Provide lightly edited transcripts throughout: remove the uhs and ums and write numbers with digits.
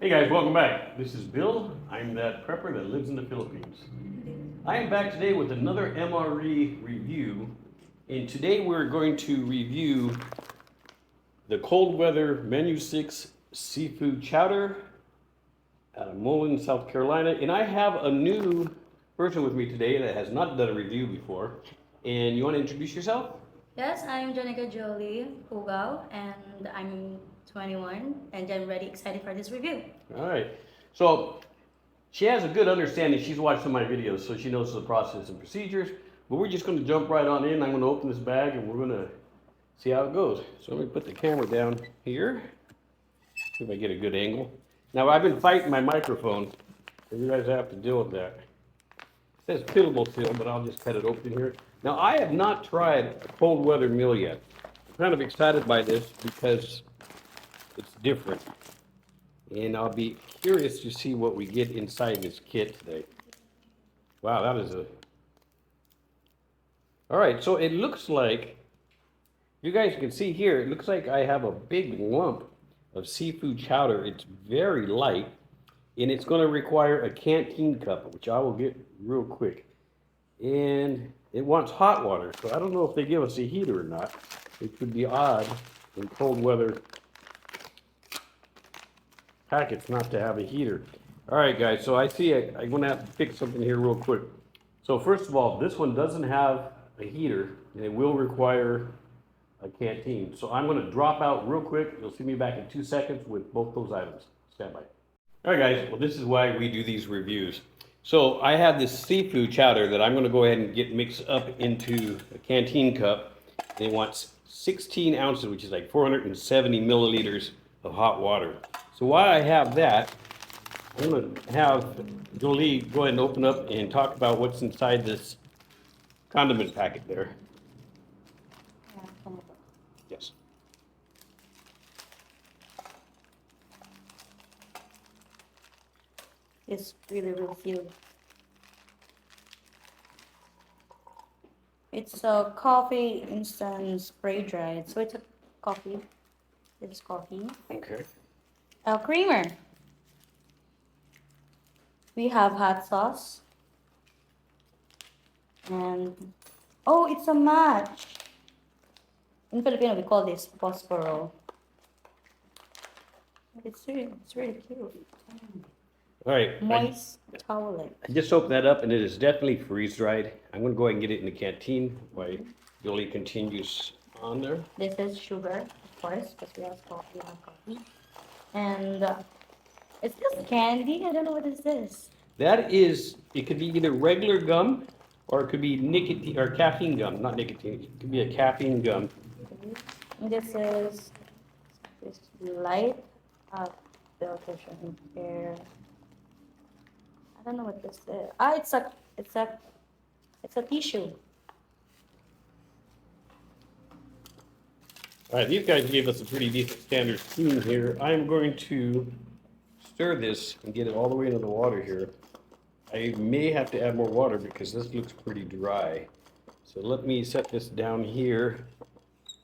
Hey guys, welcome back. This is Bill. I'm that prepper that lives in the Philippines. I am back today with another MRE review, and today we're going to review the cold weather Menu 6 seafood chowder out of Mullen, South Carolina. And I have a new person with me today that has not done a review before. And you want to introduce yourself? Yes, I'm Janica Jolie Pugao, and I'm 21, and I'm ready, excited for this review. All right. So she has a good understanding. She's watched some of my videos, so she knows the process and procedures. But we're just going to jump right on in. I'm going to open this bag and we're going to see how it goes. So let me put the camera down here. See if I get a good angle. Now I've been fighting my microphone, so you guys have to deal with that. It says pillable still, but I'll just cut it open here. Now I have not tried a cold weather meal yet. I'm kind of excited by this because it's different. And I'll be curious to see what we get inside this kit today. Wow, that is a... All right, so it looks like, you guys can see here, it looks like I have a big lump of seafood chowder. It's very light, and it's going to require a canteen cup, which I will get real quick. And it wants hot water, so I don't know if they give us a heater or not. It could be odd in cold weather packets not to have a heater. All right, guys, so I see I'm going to have to fix something here real quick. So first of all, this one doesn't have a heater, and it will require a canteen. So I'm going to drop out real quick. You'll see me back in 2 seconds with both those items. Stand by. All right, guys, well, this is why we do these reviews. So I have this seafood chowder that I'm going to go ahead and get mixed up into a canteen cup. And it wants 16 ounces, which is like 470 milliliters of hot water. So while I have that, I'm going to have Jolie go ahead and open up and talk about what's inside this condiment packet there. Yes. It's really feel. It's a coffee instant spray dried, so it's a coffee. It's coffee. Okay. A creamer. We have hot sauce. And oh, it's a match. In Filipino, we call this phosphoro. It's really cute. All right. Moist towel. I just opened that up and it is definitely freeze dried. I'm going to go ahead and get it in the canteen while Jolie continues on there. This is sugar, of course, because we have coffee. And it's just candy. I don't know what is this. That is, it could be either regular gum or it could be nicotine or caffeine gum, not nicotine. It could be a caffeine gum. And this is this light filtration here. I don't know what this is. Ah, it's a tissue. All right, these guys gave us a pretty decent standard spoon here. I'm going to stir this and get it all the way into the water here. I may have to add more water because this looks pretty dry. So let me set this down here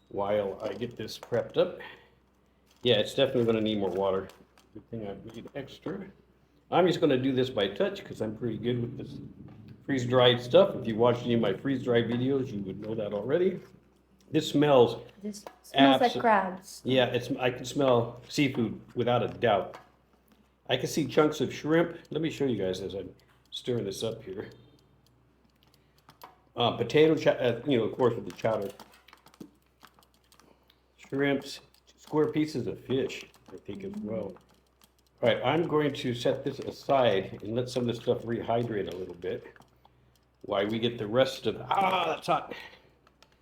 while I get this prepped up. Yeah, it's definitely going to need more water. Good thing I made extra. I'm just going to do this by touch because I'm pretty good with this freeze-dried stuff. If you watched any of my freeze-dried videos, you would know that already. This smells... This smells like crabs. Yeah, I can smell seafood without a doubt. I can see chunks of shrimp. Let me show you guys as I'm stirring this up here. Potato, of course, with the chowder. Shrimps, square pieces of fish, I think as well. All right, I'm going to set this aside and let some of this stuff rehydrate a little bit while we get the rest of, that's hot.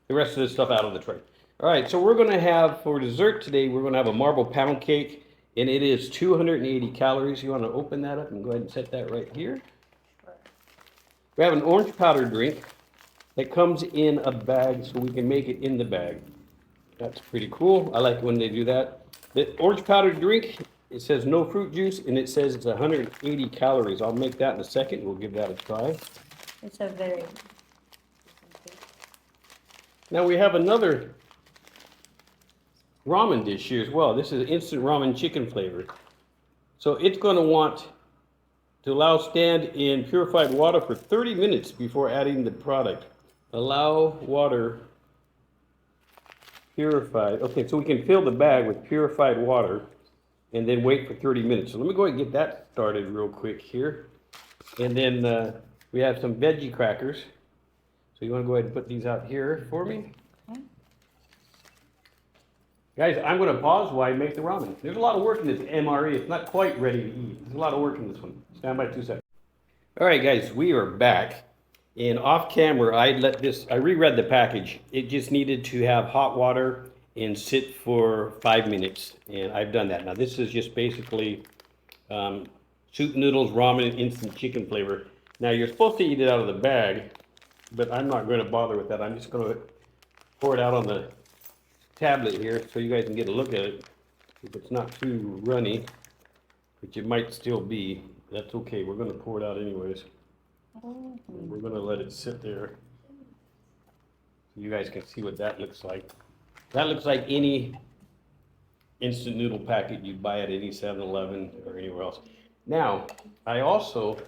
The rest of this stuff out of the tray. All right, so we're going to have, for dessert today, we're going to have a marble pound cake, and it is 280 calories. You want to open that up and go ahead and set that right here. We have an orange powder drink that comes in a bag, so we can make it in the bag. That's pretty cool. I like when they do that. The orange powder drink, it says no fruit juice, and it says it's 180 calories. I'll make that in a second. We'll give that a try. It's a very... Now we have another ramen dish here as well. This is instant ramen chicken flavor. So it's going to want to allow stand in purified water for 30 minutes before adding the product. Allow water purified. Okay, so we can fill the bag with purified water and then wait for 30 minutes. So let me go ahead and get that started real quick here. And then we have some veggie crackers. So you want to go ahead and put these out here for me? Okay. Guys, I'm going to pause while I make the ramen. There's a lot of work in this MRE. It's not quite ready to eat. There's a lot of work in this one. Stand by 2 seconds. All right, guys, we are back. And off camera, I reread the package. It just needed to have hot water and sit for 5 minutes. And I've done that. Now, this is just basically soup noodles, ramen, and instant chicken flavor. Now, you're supposed to eat it out of the bag, but I'm not going to bother with that. I'm just going to pour it out on the tablet here so you guys can get a look at it. If it's not too runny, which it might still be, that's okay. We're going to pour it out anyways. We're going to let it sit there so you guys can see what that looks like. That looks like any instant noodle packet you'd buy at any 7-Eleven or anywhere else. Now, I also,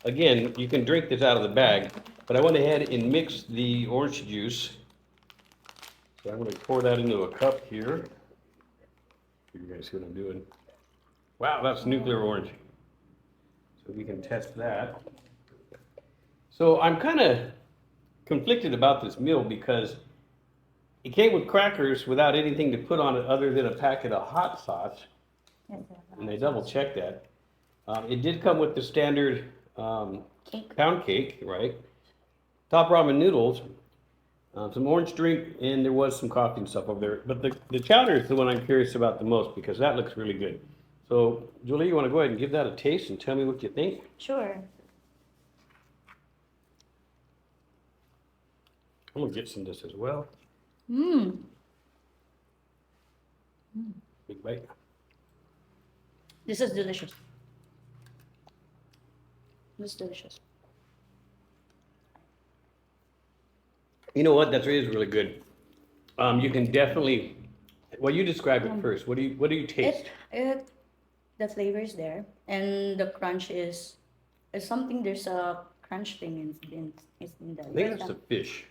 again, you can drink this out of the bag, but I went ahead and mixed the orange juice. So I'm going to pour that into a cup here. You guys see what I'm doing? Wow, that's nuclear orange. So we can test that. So I'm kind of conflicted about this meal because it came with crackers without anything to put on it other than a packet of hot sauce. And they double checked that. It did come with the standard pound cake, right? Top ramen noodles, some orange drink, and there was some coffee and stuff over there. But the chowder is the one I'm curious about the most because that looks really good. So, Julie, you want to go ahead and give that a taste and tell me what you think? Sure. I'm going to get some of this as well. Mmm. Big bite. This is delicious. This is delicious. You know what? That is really good. You can definitely. Well, you describe it first. What do you taste? The flavor is there, and the crunch is something. There's a crunch thing in that. I think it's the fish,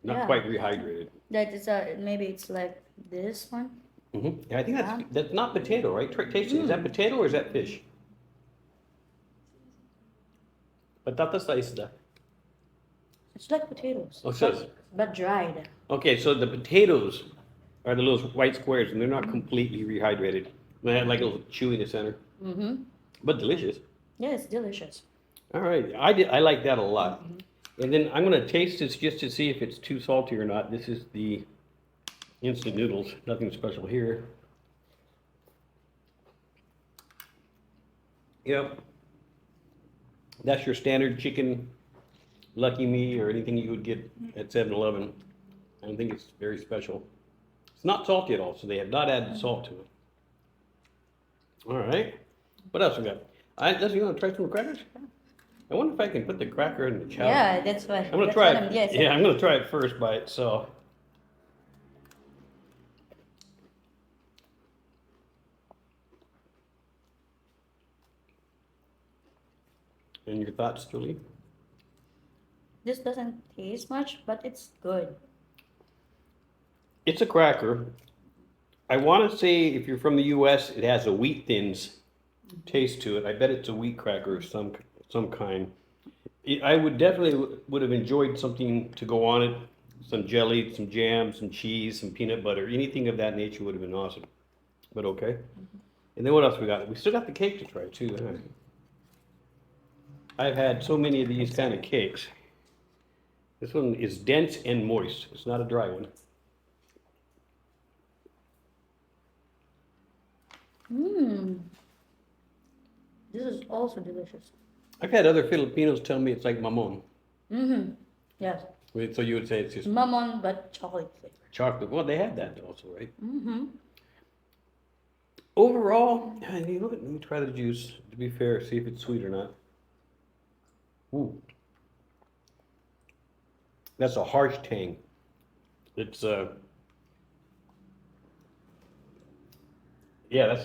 not Yeah. quite rehydrated. That is maybe it's like this one. Yeah, I think that's not potato, right? Taste it. Is that potato or is that fish? Patatas sa isda. It's like potatoes. Oh, so but dried. okay, so the potatoes are the little white squares, and they're not completely rehydrated. They have like a little chew in the center, but delicious. Yeah, it's delicious. All right, I like that a lot. And then I'm gonna taste this just to see if it's too salty or not. This is the instant noodles, nothing special here. Yep, that's your standard chicken Lucky Me or anything you would get at 7-Eleven. I don't think it's very special. It's not salty at all, so they have not added salt to it. All right, what else we got? You want to try some crackers? I wonder if I can put the cracker in the chowder. Yeah, that's what. I'm gonna that's try what it. yes. Yeah, I'm gonna try it first by itself. And your thoughts, Julie? This doesn't taste much, but it's good. It's a cracker. I want to say if you're from the US, it has a wheat thins taste to it. I bet it's a wheat cracker of some kind. I would definitely would have enjoyed something to go on it. Some jelly, some jam, some cheese, some peanut butter. Anything of that nature would have been awesome. But okay. And then what else we got? We still got the cake to try too. Huh? I've had so many of these kind of cakes. This one is dense and moist. It's not a dry one. Mmm. This is also delicious. I've had other Filipinos tell me it's like mamon. Yes. Wait, so you would say it's just Mamon, but chocolate flavor. chocolate. Well, they have that also, right? Overall, let me try the juice, to be fair, see if it's sweet or not. Ooh. That's a harsh tang. It's, yeah,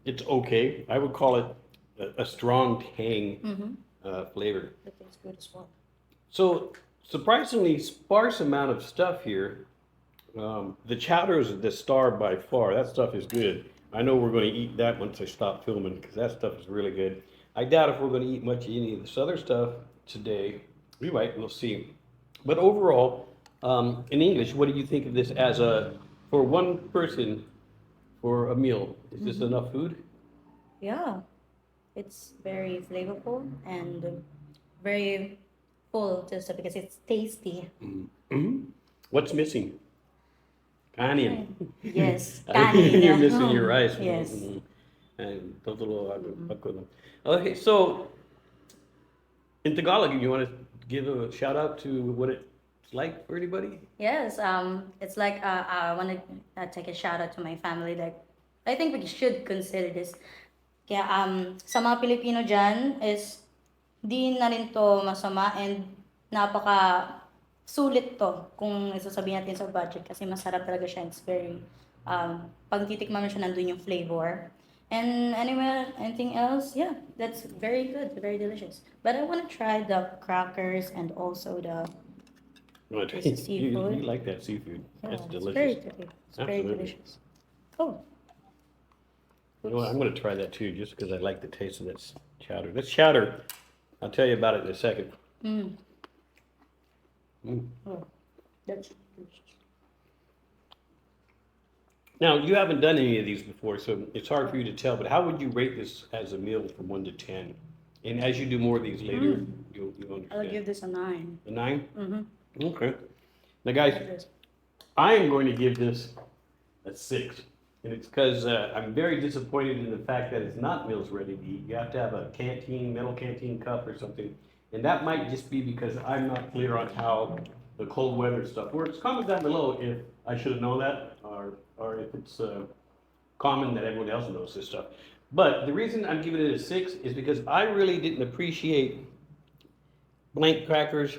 It's okay. I would call it a strong tang flavor. That tastes good as well. So surprisingly sparse amount of stuff here. The chowder is the star by far. That stuff is good. I know we're going to eat that once I stop filming because that stuff is really good. I doubt if we're going to eat much of any of this other stuff today. We might. We'll see. But overall, in English, what do you think of this as a for one person for a meal? Is this enough food? Yeah, it's very flavorful and very full just because it's tasty. What's missing? Kanin. Yes, I think kanin. you're missing your rice. Yes. And those little okay, so in Tagalog, you want to give a shout out to what it's like for anybody? Yes, it's like I want to take a shout out to my family. Like, I think we should consider this. Kaya sa mga Pilipino dyan is di na rin to masama and napaka sulit to kung isasabihin natin sa budget kasi masarap talaga siya. It's very, pag titikman mo siya, nandun yung flavor. And anyway, anything else? Yeah, that's very good, very delicious. But I want to try the crackers and also the You wanna try- This is seafood. You like that seafood? That's it's very delicious. good. It's very Absolutely. delicious. Oh, You know what, I'm gonna try that too, just because I like the taste of this chowder. This chowder, I'll tell you about it in a second. oh, that's delicious. Now, you haven't done any of these before, so it's hard for you to tell, but how would you rate this as a meal from 1 to 10? And as you do more of these later, you'll I'll understand. give this a 9. A 9? Mm-hmm. Okay. Now, guys, I am going to give this a 6. And it's because I'm very disappointed in the fact that it's not meals ready to eat. You have to have a canteen, metal canteen cup or something. And that might just be because I'm not clear on how the cold weather stuff works. Comment down below if I should have known that or if it's common that everyone else knows this stuff. But the reason I'm giving it a 6 is because I really didn't appreciate blank crackers,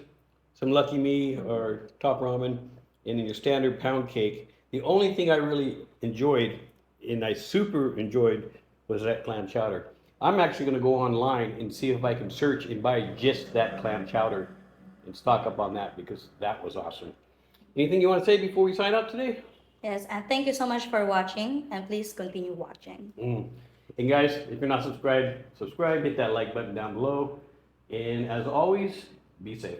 some Lucky Me or Top Ramen, and then your standard pound cake. The only thing I really enjoyed, and I super enjoyed, was that clam chowder. I'm actually going to go online and see if I can search and buy just that clam chowder and stock up on that because that was awesome. Anything you want to say before we sign out today? Yes, and thank you so much for watching, and please continue watching. And guys, if you're not subscribed, subscribe, hit that like button down below. And as always, be safe.